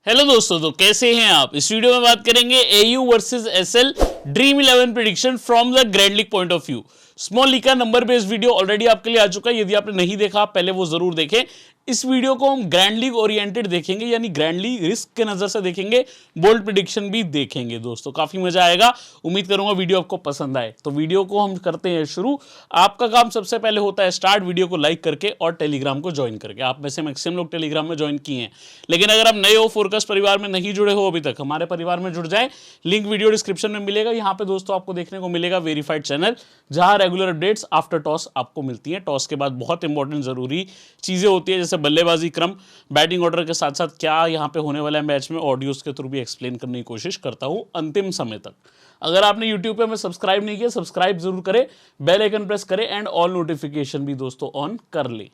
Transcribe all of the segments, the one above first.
Hello दोस्तों, तो कैसे हैं आप। इस वीडियो में बात करेंगे AU versus SL dream 11 prediction from the grand league point of view. Small league का नंबर बेस्ड वीडियो ऑलरेडी आपके लिए आ चुका है। यदि आपने नहीं देखा आप पहले वो जरूर देखें। इस वीडियो को हम ग्रैंड लीग ओरिएंटेड देखेंगे, यानी ग्रैंड लीग रिस्क के नजर से देखेंगे, बोल्ड प्रेडिक्शन भी देखेंगे। दोस्तों काफी मजा आएगा, उम्मीद करूंगा वीडियो आपको पसंद आए। तो वीडियो को हम करते हैं शुरू। आपका काम सबसे पहले होता है स्टार्ट वीडियो को लाइक करके और टेलीग्राम को ज्वाइन करके। आप में से मैक्सिमम लोग टेलीग्राम में ज्वाइन किए हैं, लेकिन अगर आप नए हो, फोरकास्ट परिवार में नहीं जुड़े हो अभी तक, हमारे परिवार में जुड़ जाए। लिंक वीडियो डिस्क्रिप्शन में मिलेगा। यहाँ पे दोस्तों आपको देखने को मिलेगा वेरीफाइड चैनल, जहां रेगुलर अपडेट्स आफ्टर टॉस आपको मिलती हैं। टॉस के बाद बहुत इंपॉर्टेंट जरूरी चीजें होती है, जैसे बल्लेबाजी क्रम, बैटिंग ऑर्डर के साथ साथ क्या यहाँ पे होने वाला है मैच में, ऑडियोज के थ्रू भी एक्सप्लेन करने की कोशिश करता हूँ अंतिम समय तक। अगर आपने यूट्यूब पे हमें सब्सक्राइब नहीं किया, सब्सक्राइब जरूर करें, बेल आइकन प्रेस करें एंड ऑल नोटिफिकेशन भी दोस्तों ऑन कर ले।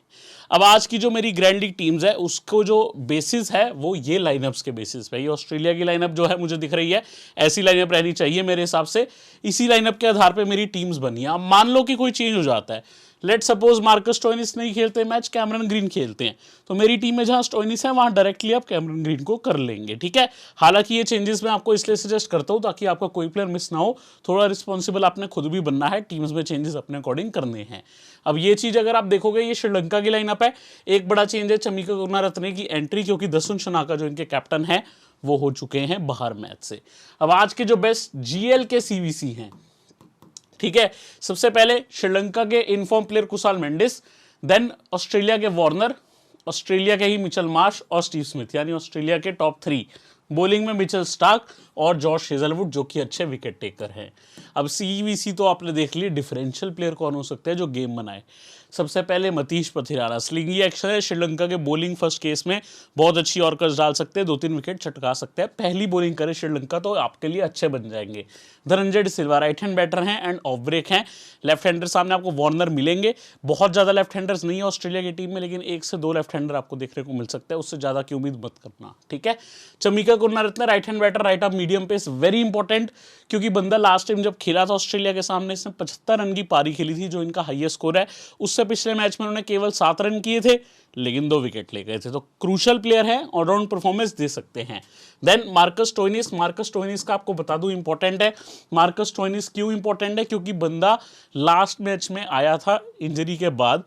अब आज की जो मेरी ग्रैंड लीग टीम्स है उसको जो बेसिस है वो ये लाइनअप्स के बेसिस पे। ये ऑस्ट्रेलिया की लाइनअप जो है मुझे दिख रही है, ऐसी लाइनअप रहनी चाहिए मेरे हिसाब से। इसी लाइनअप के आधार पे मेरी टीम्स बनी है। अब मान लो कि कोई चेंज हो जाता है, लेट सपोज मार्कस स्टोइनिस नहीं खेलते मैच, कैमरन ग्रीन खेलते हैं, तो मेरी टीम में जहां स्टोइनिस है वहां डायरेक्टली आप कैमरन ग्रीन को कर लेंगे। ठीक है, हालांकि ये चेंजेस मैं आपको इसलिए सजेस्ट करता हूं ताकि आपका कोई प्लेयर मिस ना हो। थोड़ा रिस्पॉन्सिबल आपने खुद भी बनना है, टीम्स में चेंजेस अपने अकॉर्डिंग करने हैं। अब ये चीज अगर आप देखोगे, ये श्रीलंका की लाइनअप है। एक बड़ा चेंज है चमिका करुणारत्ने की एंट्री, क्योंकि दसुन शनाका जो इनके कैप्टन है वो हो चुके हैं बाहर मैच से। अब आज के जो बेस्ट जीएल के सीवीसी हैं, ठीक है, सबसे पहले श्रीलंका के inform player Kusal Mendis, then Australia के वार्नर, ऑस्ट्रेलिया के ही मिचेल मार्श और स्टीव स्मिथ, यानी ऑस्ट्रेलिया के टॉप 3। बॉलिंग में मिचेल स्टार्क और जॉश हेजलवुड जो कि अच्छे विकेट टेकर हैं। अब सीवीसी तो आपने देख लिया, डिफरेंशियल प्लेयर कौन हो सकते हैं जो गेम बनाए। सबसे पहले मतीश पथिराना, स्लिंगी एक्शन है। श्रीलंका के बॉलिंग फर्स्ट केस में बहुत अच्छी ऑर्कर्स डाल सकते हैं, 2-3 विकेट चटका सकते हैं। पहली बॉलिंग करे श्रीलंका तो आपके लिए अच्छे बन जाएंगे। Dhananjaya de Silva right hand batter हैं एंड ऑफ ब्रेक हैं। लेफ्ट हैंडर सामने आपको वार्नर मिलेंगे। बहुत ज़्यादा लेफ्ट हैंडर्स नहीं है ऑस्ट्रेलिया की टीम में, लेकिन 1 से 2 लेफ्ट हैंडर आपको देखने को मिल सकता है, उससे ज़्यादा की उम्मीद मत करना। ठीक है, Chamika Karunaratne right hand batter, right off medium pace, very important, क्योंकि बंदा लास्ट टाइम जब खेला था ऑस्ट्रेलिया के सामने इसने 75 रन की पारी खेली थी, जो इनका हाईएस्ट स्कोर है। उससे पिछले मैच में उन्होंने केवल 7 रन किए थे, लेकिन 2 विकेट ले गए थे। तो क्रूशल प्लेयर है, ऑलराउंड परफॉर्मेंस दे सकते हैं। Then Marcus Stoinis, Marcus Stoinis का आपको बता दूं इंपॉर्टेंट है। मार्कस स्टोइनिस क्यों इंपॉर्टेंट है, क्योंकि बंदा लास्ट मैच में आया था इंजरी के बाद,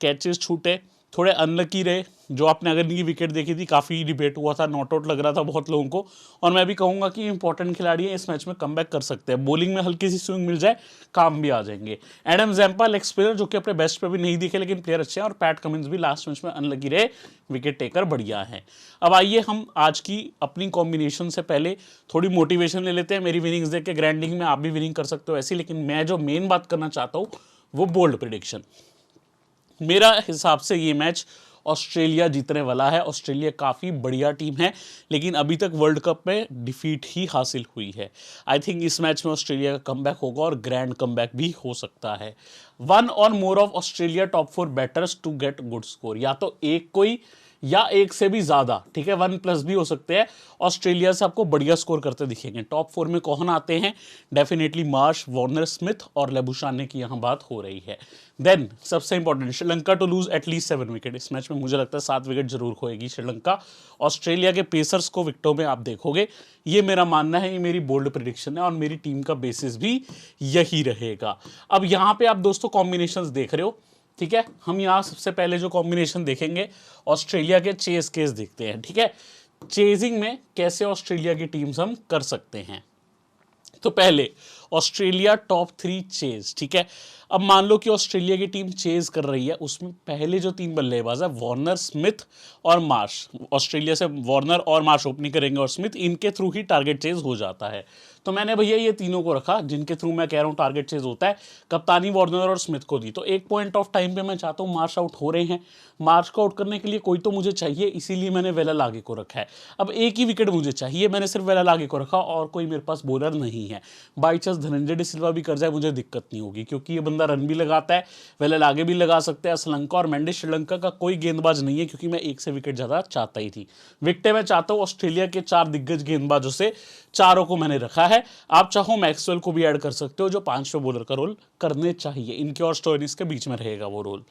कैचेस छूटे, थोड़े अनलकी रहे। जो आपने अगर इनकी विकेट देखी थी, काफ़ी डिबेट हुआ था, नॉट आउट लग रहा था बहुत लोगों को, और मैं भी कहूँगा कि इंपॉर्टेंट खिलाड़ी है, इस मैच में कमबैक कर सकते हैं। बॉलिंग में हल्की सी स्विंग मिल जाए, काम भी आ जाएंगे। एडम जैम्पा लेग स्पिनर, जो कि अपने बेस्ट पे भी नहीं दिखे लेकिन प्लेयर अच्छे हैं, और पैट कमिंस भी लास्ट मैच में अनलकी रहे, विकेट टेकर बढ़िया है। अब आइए हम आज की अपनी कॉम्बिनेशन से पहले थोड़ी मोटिवेशन ले लेते हैं। मेरी विनिंग्स देख के ग्रैंड लीग में आप भी विनिंग कर सकते हो ऐसी, लेकिन मैं जो मेन बात करना चाहता हूँ वो बोल्ड प्रेडिक्शन। मेरा हिसाब से ये मैच ऑस्ट्रेलिया जीतने वाला है। ऑस्ट्रेलिया काफ़ी बढ़िया टीम है, लेकिन अभी तक वर्ल्ड कप में डिफीट ही हासिल हुई है। आई थिंक इस मैच में ऑस्ट्रेलिया का कमबैक होगा और ग्रैंड कमबैक भी हो सकता है। 1 और more of Australia top 4 batters to get good score, या तो एक कोई या एक से भी ज़्यादा, ठीक है, 1+ भी हो सकते हैं। ऑस्ट्रेलिया से आपको बढ़िया स्कोर करते दिखेंगे। टॉप 4 में कौन आते हैं? डेफिनेटली मार्श, वार्नर, स्मिथ और लेबुशाने की यहाँ बात हो रही है। देन सबसे important, Sri Lanka to lose at least 7 wicket. इस मैच में मुझे लगता है 7 विकेट जरूर खोएगी श्रीलंका। ऑस्ट्रेलिया के पेसर्स को विकेटों में आप देखोगे, ये मेरा मानना है, ये मेरी बोल्ड प्रेडिक्शन है और मेरी टीम का बेसिस भी यही रहेगा। अब यहाँ पे आप दोस्तों कॉम्बिनेशंस देख रहे हो, ठीक है। हम यहाँ सबसे पहले जो कॉम्बिनेशन देखेंगे ऑस्ट्रेलिया के चेस केस देखते हैं, ठीक है। चेजिंग में कैसे ऑस्ट्रेलिया की टीम्स हम कर सकते हैं। तो पहले ऑस्ट्रेलिया टॉप 3 चेज, ठीक है। अब मान लो कि ऑस्ट्रेलिया की टीम चेज कर रही है, उसमें पहले जो 3 बल्लेबाज है वार्नर, स्मिथ और मार्श, ऑस्ट्रेलिया से वार्नर और मार्श ओपनिंग करेंगे और स्मिथ, इनके थ्रू ही टारगेट चेज हो जाता है। तो मैंने भैया ये तीनों को रखा जिनके थ्रू मैं कह रहा हूँ टारगेट चेज होता है। कप्तानी वार्नर और स्मिथ को दी। तो एक पॉइंट ऑफ टाइम पे मैं चाहता हूँ मार्श आउट हो रहे हैं, मार्श को आउट करने के लिए कोई तो मुझे चाहिए, इसीलिए मैंने वेलल आगे को रखा है। अब एक ही विकेट मुझे चाहिए, मैंने सिर्फ वेलल आगे को रखा और कोई मेरे पास बॉलर नहीं है। बाई चांस धनंजय डिसिल्वा भी कर जाए मुझे दिक्कत नहीं होगी, क्योंकि ये बंदा रन भी लगाता है, वेलल आगे भी लगा सकते हैं। श्रीलंका और मेंडिस, श्रीलंका का कोई गेंदबाज नहीं है, क्योंकि मैं 1 से विकेट ज़्यादा चाहता ही थी। विकेटें मैं चाहता हूँ ऑस्ट्रेलिया के 4 दिग्गज गेंदबाजों से, चारों को मैंने रखा है। आप चाहो मैक्सवेल को भी ऐड कर सकते हो, जो 5वें बॉलर का रोल करने चाहिए, इनके और स्टोइनिस के बीच में रहेगा वो रोल।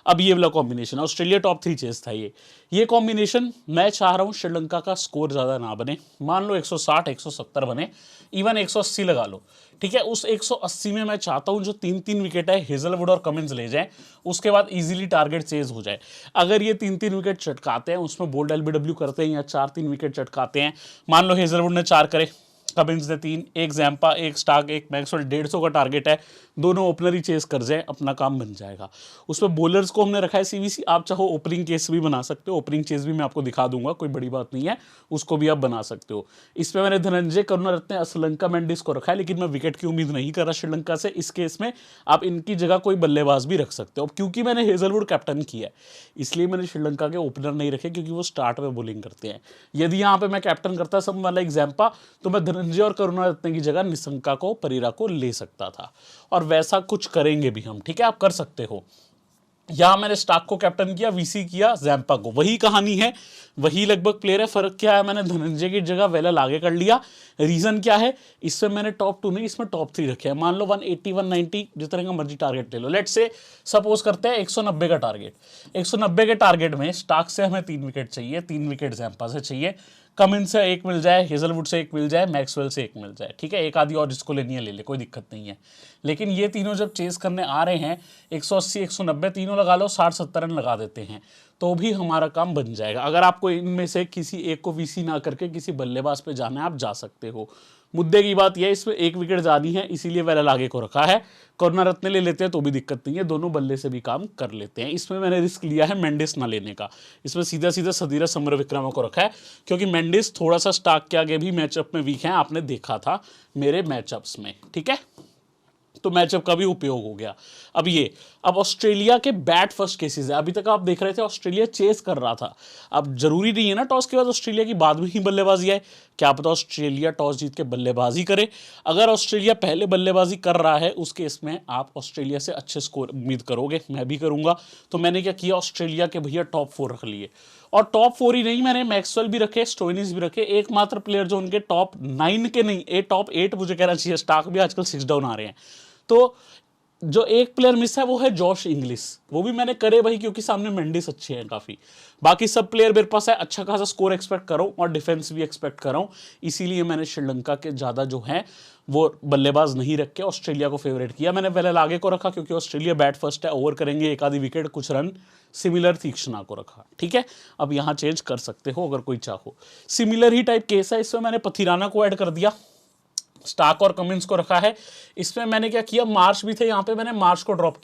अब ये वाला कॉम्बिनेशन, ऑस्ट्रेलिया टॉप 3 चेस था ये कॉम्बिनेशन। मैं चाह रहा हूँ श्रीलंका का स्कोर ज़्यादा ना बने, मान लो 160 170 बने, इवन 180 लगा लो, ठीक है। उस 180 में मैं चाहता हूँ जो 3-3 विकेट है हेजलवुड और कमिंस ले जाएं, उसके बाद इजीली टारगेट चेज हो जाए। अगर ये 3-3 विकेट चटकाते हैं, उसमें बोल्ड एलबीडब्ल्यू करते हैं या 4-3 विकेट चटकाते हैं, मान लो हेजलवुड ने 4 करे, कमिंस ने 3, एक जैम्पा, एक स्टार्क, एक मैक्सवेल, 150 का टारगेट है, दोनों ओपनर ही चेस कर जाए, अपना काम बन जाएगा। उसमें बॉलर्स को हमने रखा है सीवीसी, आप चाहो ओपनिंग केस भी बना सकते हो, ओपनिंग चेस भी मैं आपको दिखा दूंगा, कोई बड़ी बात नहीं है, उसको भी आप बना सकते हो। इसमें मैंने धनंजय करुणारत्ने, श्रीलंका मेंडिस को रखा है, लेकिन मैं विकेट की उम्मीद नहीं कर रहा श्रीलंका से। इस केस में आप इनकी जगह कोई बल्लेबाज भी रख सकते हो। अब क्योंकि मैंने हेजलवुड कैप्टन किया है, इसलिए मैंने श्रीलंका के ओपनर नहीं रखे, क्योंकि वो स्टार्ट में बॉलिंग करते हैं। यदि यहाँ पे मैं कैप्टन करता सब वाला एग्जाम्पा, तो मैं धनंजय और करुणारत्ने की जगह निशंका को, परीरा को ले सकता था, और वैसा कुछ करेंगे भी हम, ठीक है, आप कर सकते हो। यहां मैंने स्टार्क को कैप्टन किया, वीसी किया जैम्पा को, वही कहानी है, वही लगभग प्लेयर है। फर्क क्या है, मैंने धनंजय की जगह वेलल आगे कर लिया। रीजन क्या है, इसमें मैंने टॉप 2 नहीं, इसमें टॉप 3 रखे हैं। मान लो 180 190 जिस तरह का मर्जी टारगेट ले लो, लेट्स से सपोज करते हैं 190 का टारगेट। 190 के टारगेट में स्टार्क से हमें 3 विकेट चाहिए, 3 विकेट जैम्पा से चाहिए, कमिंस से 1 मिल जाए, हेजलवुड से 1 मिल जाए, मैक्सवेल से 1 मिल जाए, ठीक है। एक आधी और जिसको लेनी है ले ले, कोई दिक्कत नहीं है। लेकिन ये तीनों जब चेस करने आ रहे हैं, 180 190 तीनों लगा लो, 60-70 रन लगा देते हैं, तो भी हमारा काम बन जाएगा। अगर आपको इनमें से किसी एक को वीसी ना करके किसी बल्लेबाज पे जाना है, आप जा सकते हो। मुद्दे की बात यह है, इसमें 1 विकेट जानी है, इसीलिए वेलल आगे को रखा है। करुणारत्ने ले लेते हैं तो भी दिक्कत नहीं है, दोनों बल्ले से भी काम कर लेते हैं। इसमें मैंने रिस्क लिया है मेंडिस ना लेने का, इसमें सीधा सीधा सदीरा समरविक्रम को रखा है, क्योंकि मेंडिस थोड़ा सा स्टार्क के आगे भी मैचअप में वीक है, आपने देखा था मेरे मैचअप्स में, ठीक है। तो मैचअप का भी उपयोग हो गया। अब ऑस्ट्रेलिया के बैट फर्स्ट केसेस है। अभी तक आप देख रहे थे ऑस्ट्रेलिया चेस कर रहा था, अब जरूरी नहीं है ना टॉस के बाद ऑस्ट्रेलिया की बाद में ही बल्लेबाजी आए, क्या पता ऑस्ट्रेलिया टॉस जीत के बल्लेबाजी करे। अगर ऑस्ट्रेलिया पहले बल्लेबाजी कर रहा है, उस केस में आप ऑस्ट्रेलिया से अच्छे स्कोर उम्मीद करोगे, मैं भी करूंगा। तो मैंने क्या किया, ऑस्ट्रेलिया के भैया टॉप 4 रख लिए, और टॉप 4 ही नहीं, मैंने मैक्सवेल भी रखे, स्टोइनिस भी रखे। एकमात्र प्लेयर जो उनके टॉप 9 के नहीं, टॉप 8 मुझे कहना चाहिए, स्टार्क भी आजकल 6 डाउन आ रहे हैं, तो जो एक प्लेयर मिस है वो है जॉश इंग्लिश, वो भी मैंने करे भाई, क्योंकि सामने मेंडिस अच्छे हैं काफी। बाकी सब प्लेयर मेरे पास है, अच्छा खासा स्कोर एक्सपेक्ट कर रहा हूं और डिफेंस भी एक्सपेक्ट कर रहा हूं, इसीलिए मैंने श्रीलंका के ज्यादा जो है वो बल्लेबाज नहीं रख के ऑस्ट्रेलिया को फेवरेट किया। मैंने वेलल आगे को रखा, क्योंकि ऑस्ट्रेलिया बैट फर्स्ट है, ओवर करेंगे, एक आधी विकेट, कुछ रन, सिमिलर तीक्ष्णा को रखा, ठीक है। अब यहां चेंज कर सकते हो अगर कोई चाहो। सिमिलर ही टाइप केस है, इसमें मैंने पथिराना को ऐड कर दिया, स्टार्क और कमिंस को रखा है। इसमें मैंने क्या किया, मार्श भी थे यहाँ पे, मैंने मार्श को ड्रॉप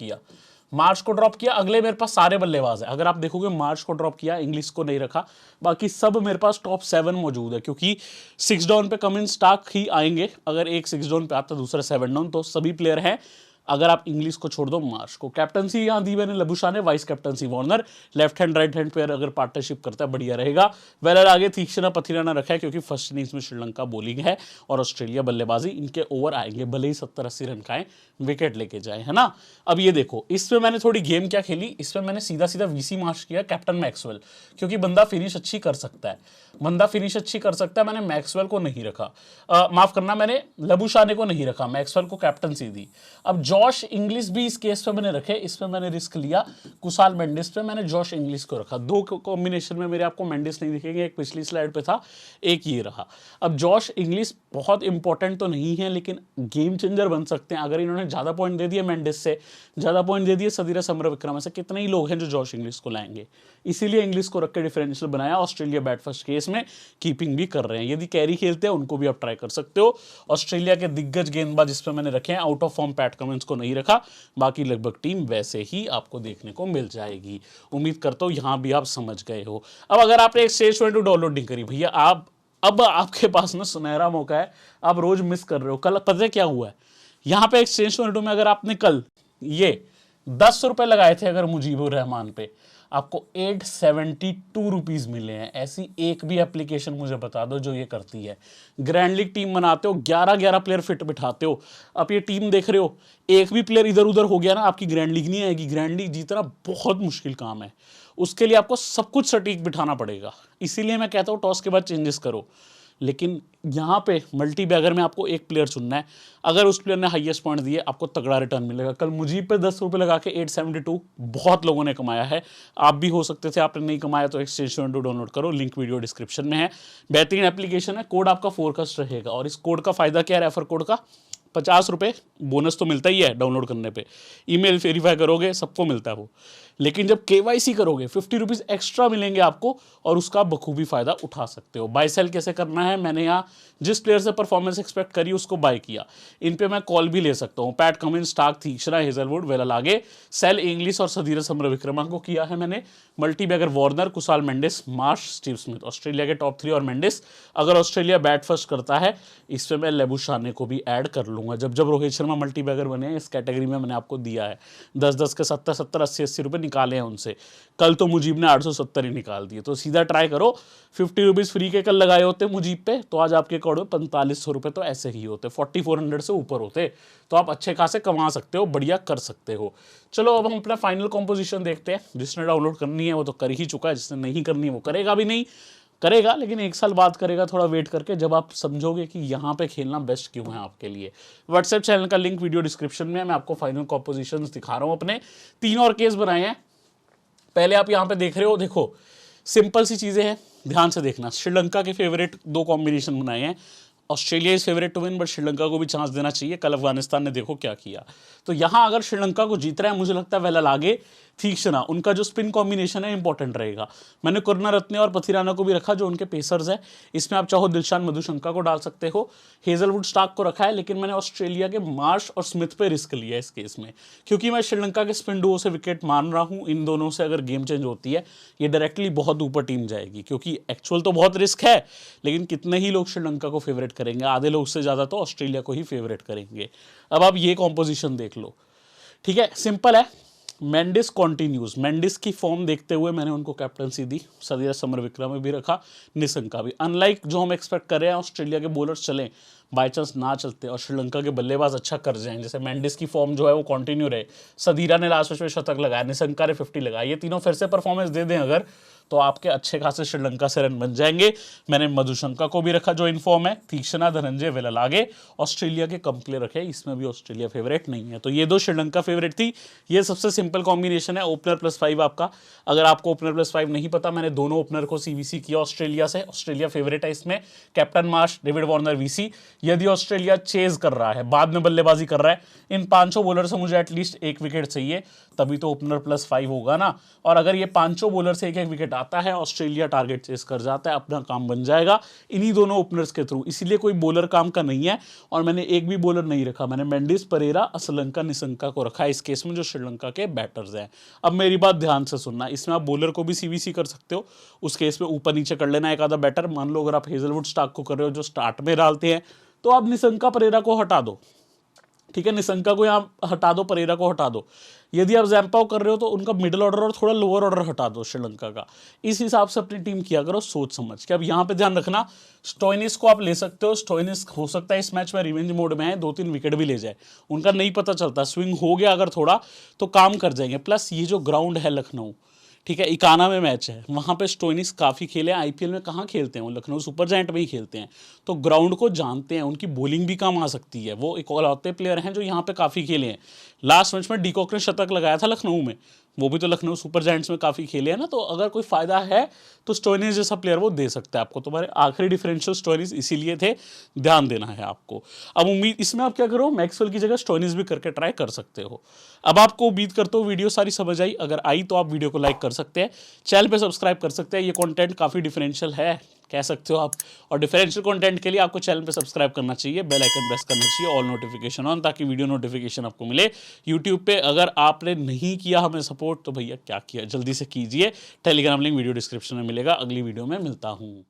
किया, अगले मेरे पास सारे बल्लेबाज है। अगर आप देखोगे मार्श को ड्रॉप किया, इंग्लिश को नहीं रखा, बाकी सब मेरे पास टॉप 7 मौजूद है, क्योंकि 6 डाउन पे कमिंस स्टार्क ही आएंगे। अगर एक 6 डाउन पे आता, दूसरा 7 डाउन, तो सभी प्लेयर हैं। अगर आप इंग्लिश को छोड़ दो, मार्श को कैप्टनसी यहाँ दी मैंने लबुशा ने, vice captaincy Warner, left hand right hand pair अगर पार्टनरशिप करता है बढ़िया रहेगा। वेलर आगे तीक्ष्णा पथिराना रखा है, क्योंकि फर्स्ट इनिंग्स में श्रीलंका बॉलिंग है और ऑस्ट्रेलिया बल्लेबाजी, इनके ओवर आएंगे, भले ही 70-80 रन का विकेट लेके जाए, है ना। अब ये देखो, इसमें मैंने थोड़ी गेम क्या खेली, इसमें मैंने सीधा सीधा वीसी मार्च किया, कैप्टन मैक्सवेल, क्योंकि बंदा फिनिश अच्छी कर सकता है, मैंने मैक्सवेल को नहीं रखा, माफ करना, मैंने लबुशाने को नहीं रखा, मैक्सवेल को कैप्टनसी दी। अब जॉश इंग्लिश भी इस केस पे मैंने रखे, इसमें मैंने रिस्क लिया, कुशाल मेंडिस पे मैंने जॉश इंग्लिश को रखा। 2 कॉम्बिनेशन में मेरे आपको मेंडिस नहीं दिखेंगे, एक पिछली स्लाइड पे था, एक ये रहा। अब जॉश इंग्लिश बहुत इंपॉर्टेंट तो नहीं है, लेकिन गेम चेंजर बन सकते हैं। अगर इन्होंने ज्यादा पॉइंट दे दिए मेंडिस से, ज्यादा पॉइंट दे दिए सदीरा समरविक्रम से, कितने ही लोग हैं जो जॉश इंग्लिश को लाएंगे, इसीलिए इंग्लिश को रख के डिफरेंशियल बनाया। ऑस्ट्रेलिया बैट फर्स्ट केस में कीपिंग भी कर रहे हैं, यदि कैरी खेलते हैं उनको भी आप ट्राई कर सकते हो। ऑस्ट्रेलिया के दिग्गज गेंदबाज जिस पर मैंने रखे हैं, out of form PAT Cummins को नहीं रखा, बाकी लगभग टीम वैसे ही आपको देखने को मिल जाएगी। उम्मीद करता हूं यहां भी आप समझ गए हो। अब अगर आपने एक्सचेंज 22 डाउनलोड नहीं करी भैया, अब आपके पास ना सुनहरा मौका है, आप रोज मिस कर रहे हो। कल पता है क्या हुआ है, यहां पे एक्सचेंज 22 में अगर आपने कल ये 10 रुपए लगाए थे अगर मुजीबुर रहमान पे, आपको 872 रुपीज मिले हैं। ऐसी एक भी एप्लीकेशन मुझे बता दो जो ये करती है। ग्रैंड लीग टीम बनाते हो, 11-11 प्लेयर फिट बिठाते हो, अब ये टीम देख रहे हो, एक भी प्लेयर इधर उधर हो गया ना, आपकी ग्रैंड लीग नहीं आएगी। ग्रैंड लीग जीतना बहुत मुश्किल काम है, उसके लिए आपको सब कुछ सटीक बिठाना पड़ेगा। इसीलिए मैं कहता हूं टॉस के बाद चेंजेस करो। लेकिन यहाँ पे मल्टी बैगर में आपको एक प्लेयर चुनना है, अगर उस प्लेयर ने हाईएस्ट पॉइंट दिए आपको तगड़ा रिटर्न मिलेगा। कल मुजीब पे 10 रुपये लगा के 872 बहुत लोगों ने कमाया है, आप भी हो सकते थे, आपने नहीं कमाया तो एक्सचेंज डाउनलोड करो, लिंक वीडियो डिस्क्रिप्शन में है। बेहतरीन एप्लीकेशन है, कोड आपका फोरकास्ट रहेगा और इस कोड का फायदा क्या है, रेफर कोड का 50 रुपये बोनस तो मिलता ही है डाउनलोड करने पे, ईमेल वेरीफाई करोगे सबको मिलता है वो, लेकिन जब केवाईसी करोगे 50 रुपीज़ एक्स्ट्रा मिलेंगे आपको और उसका बखूबी फायदा उठा सकते हो। बाय सेल कैसे करना है, मैंने यहाँ जिस प्लेयर से परफॉर्मेंस एक्सपेक्ट करी उसको बाय किया, इन पे मैं कॉल भी ले सकता हूँ। Pat Cummins, Starc, Theekshana, Hazlewood, Wellalage, सेल इंग्लिश और सदीरा समरविक्रमा को किया है मैंने। Multibagger Warner, Kusal Mendis, Marsh, Steve Smith, Australia के टॉप 3 और मेंडिस। अगर ऑस्ट्रेलिया बैट फर्स्ट करता है इस पे मैं लेबुशाने को भी ऐड कर लूँगा। जब जब रोहित शर्मा मल्टी बैगर बने हैं इस कैटेगरी में मैंने आपको दिया है, 10-10 के 70-70, 80-80 रुपये निकाले हैं उनसे। कल तो मुजीब ने 870 ही निकाल दिए, तो सीधा ट्राई करो। 50 रुपीज़ फ्री के कल लगाए होते मुजीब पे तो आज आपके अकाउंट में 4500 रुपये तो ऐसे ही होते, 4400 से ऊपर होते, तो आप अच्छे खासे कमा सकते हो, बढ़िया कर सकते हो। चलो अब हम अपना फाइनल कॉम्पोजिशन देखते हैं। जिसने डाउनलोड करनी है वो तो कर ही चुका है, जिसने नहीं करनी है वो करेगा भी नहीं, करेगा लेकिन 1 साल बाद करेगा, थोड़ा वेट करके, जब आप समझोगे कि यहाँ पे खेलना बेस्ट क्यों है आपके लिए। व्हाट्सएप चैनल का लिंक वीडियो डिस्क्रिप्शन में है, मैं आपको फाइनल कॉम्पोजिशंस दिखा रहा हूँ अपने। 3 और केस बनाए हैं, पहले आप यहाँ पे देख रहे हो, देखो सिंपल सी चीज़ें हैं, ध्यान से देखना। श्रीलंका के फेवरेट 2 कॉम्बिनेशन बनाए हैं, Australia is favourite to win but Sri Lanka को भी चांस देना चाहिए। कल अफगानिस्तान ने देखो क्या किया, तो यहाँ अगर श्रीलंका को जीत रहा है मुझे लगता है वेलालागे, तीक्ष्णा, उनका जो स्पिन कॉम्बिनेशन है इंपॉर्टेंट रहेगा। मैंने करुणारत्ने और पथिराना को भी रखा जो उनके पेसर्स हैं, इसमें आप चाहो दिलशान मधुशंका को डाल सकते हो। हेजलवुड, स्टार्क को रखा है, लेकिन मैंने ऑस्ट्रेलिया के मार्श और स्मिथ पे रिस्क लिया इस केस में, क्योंकि मैं श्रीलंका के स्पिन डुओ से विकेट मान रहा हूँ। इन दोनों से अगर गेम चेंज होती है ये डायरेक्टली बहुत ऊपर टीम जाएगी, क्योंकि एक्चुअल तो बहुत रिस्क है, लेकिन कितने ही लोग श्रीलंका को फेवरेट करेंगे, आधे लोग से ज़्यादा तो ऑस्ट्रेलिया को ही फेवरेट करेंगे। अब आप ये कॉम्पोजिशन देख लो, ठीक है, सिंपल है। मेंडिस कॉन्टिन्यूज, मेंडिस की फॉर्म देखते हुए मैंने उनको कैप्टनसी दी, सदीरा समरविक्रम में भी रखा, निशंका भी। अनलाइक जो हम एक्सपेक्ट कर रहे हैं ऑस्ट्रेलिया के बॉलर्स चलें, बाई चांस ना चलते और श्रीलंका के बल्लेबाज अच्छा कर जाएं, जैसे मेंडिस की फॉर्म जो है वो कंटिन्यू रहे, सदीरा ने लास्ट मैच में शतक लगाया, निशंका ने 50 लगाया, ये तीनों फिर से परफॉर्मेंस दे दें अगर, तो आपके अच्छे खासे श्रीलंका से रन बन जाएंगे। मैंने मधुशंका को भी रखा जो इनफॉर्म है, तीक्ष्णा, धनंजय, वेलालागे। ऑस्ट्रेलिया के कम प्लेयर रखे, इसमें भी ऑस्ट्रेलिया फेवरेट नहीं है, तो ये 2 श्रीलंका फेवरेट थी। ये सबसे सिंपल कॉम्बिनेशन है, ओपनर +5 आपका। अगर आपको ओपनर +5 नहीं पता, मैंने दोनों ओपनर को सीवीसी किया ऑस्ट्रेलिया से, ऑस्ट्रेलिया फेवरेट है इसमें। Captain Marsh, David Warner VC. यदि ऑस्ट्रेलिया चेज कर रहा है, बाद में बल्लेबाजी कर रहा है, इन 5 बॉलर से मुझे एटलीस्ट 1 विकेट चाहिए, तभी तो ओपनर +5 होगा ना। और अगर ये 5 बॉलर से 1-1 विकेट आता है, ऑस्ट्रेलिया टारगेट चेस कर जाता है, अपना काम बन जाएगा इन्हीं दोनों ओपनर्स के थ्रू, इसीलिए कोई बॉलर काम का नहीं है। और मैंने एक भी बॉलर नहीं रखा, मैंने मेंडिस, परेरा, असलंका, निशंका को रखा है इस केस में, जो श्रीलंका के बैटर्स हैं। अब मेरी बात ध्यान से सुनना, इसमें आप बॉलर को भी सीवीसी कर सकते हो, उस केस में ऊपर नीचे कर लेना एक आधा बैटर। मान लो अगर आप हेजलवुड, स्टार्क को कर रहे हो जो स्टार्ट में डालते हैं, तो आप निशंका, परेरा को हटा दो, ठीक है, निशंका को यहाँ हटा दो, परेरा को हटा दो। यदि आप जैम्पाओ कर रहे हो तो उनका मिडिल ऑर्डर और थोड़ा लोअर ऑर्डर हटा दो श्रीलंका का। इस हिसाब से अपनी टीम किया करो सोच समझ के। अब यहाँ पे ध्यान रखना, स्टोइनिस को आप ले सकते हो, स्टोइनिस हो सकता है इस मैच में रिवेंज मोड में है, 2-3 विकेट भी ले जाए, उनका नहीं पता चलता, स्विंग हो गया अगर थोड़ा तो काम कर जाएंगे। प्लस ये जो ग्राउंड है लखनऊ, ठीक है, इकाना में मैच है, वहाँ पे स्टोइनिस काफ़ी खेले हैं, आईपीएल में कहाँ खेलते हैं वो, लखनऊ सुपर जायंट में ही खेलते हैं, तो ग्राउंड को जानते हैं, उनकी बॉलिंग भी काम आ सकती है। वो एक औलौते प्लेयर हैं जो यहाँ पे काफ़ी खेले हैं। लास्ट मैच में डीकॉक ने शतक लगाया था लखनऊ में, वो भी तो लखनऊ सुपर जायंट्स में काफ़ी खेले हैं ना, तो अगर कोई फ़ायदा है तो स्टोइनिस जैसा प्लेयर वो दे सकता है आपको। तुम्हारे आखिरी डिफरेंशियल स्टोइनिस इसीलिए थे, ध्यान देना है आपको। अब उम्मीद इसमें आप क्या करो, मैक्सवेल की जगह स्टोइनिस भी करके ट्राई कर सकते हो। अब आपको उम्मीद करता हूँ वीडियो सारी समझ आई, अगर आई तो आप वीडियो को लाइक कर सकते हैं, चैनल पे सब्सक्राइब कर सकते हैं। ये कंटेंट काफ़ी डिफरेंशियल है कह सकते हो आप, और डिफरेंशियल कंटेंट के लिए आपको चैनल पे सब्सक्राइब करना चाहिए, बेल आइकन प्रेस करना चाहिए, ऑल नोटिफिकेशन ऑन, ताकि वीडियो नोटिफिकेशन आपको मिले। यूट्यूब पे अगर आपने नहीं किया हमें सपोर्ट तो भैया क्या किया, जल्दी से कीजिए। टेलीग्राम लिंक वीडियो डिस्क्रिप्शन में मिलेगा। अगली वीडियो में मिलता हूँ।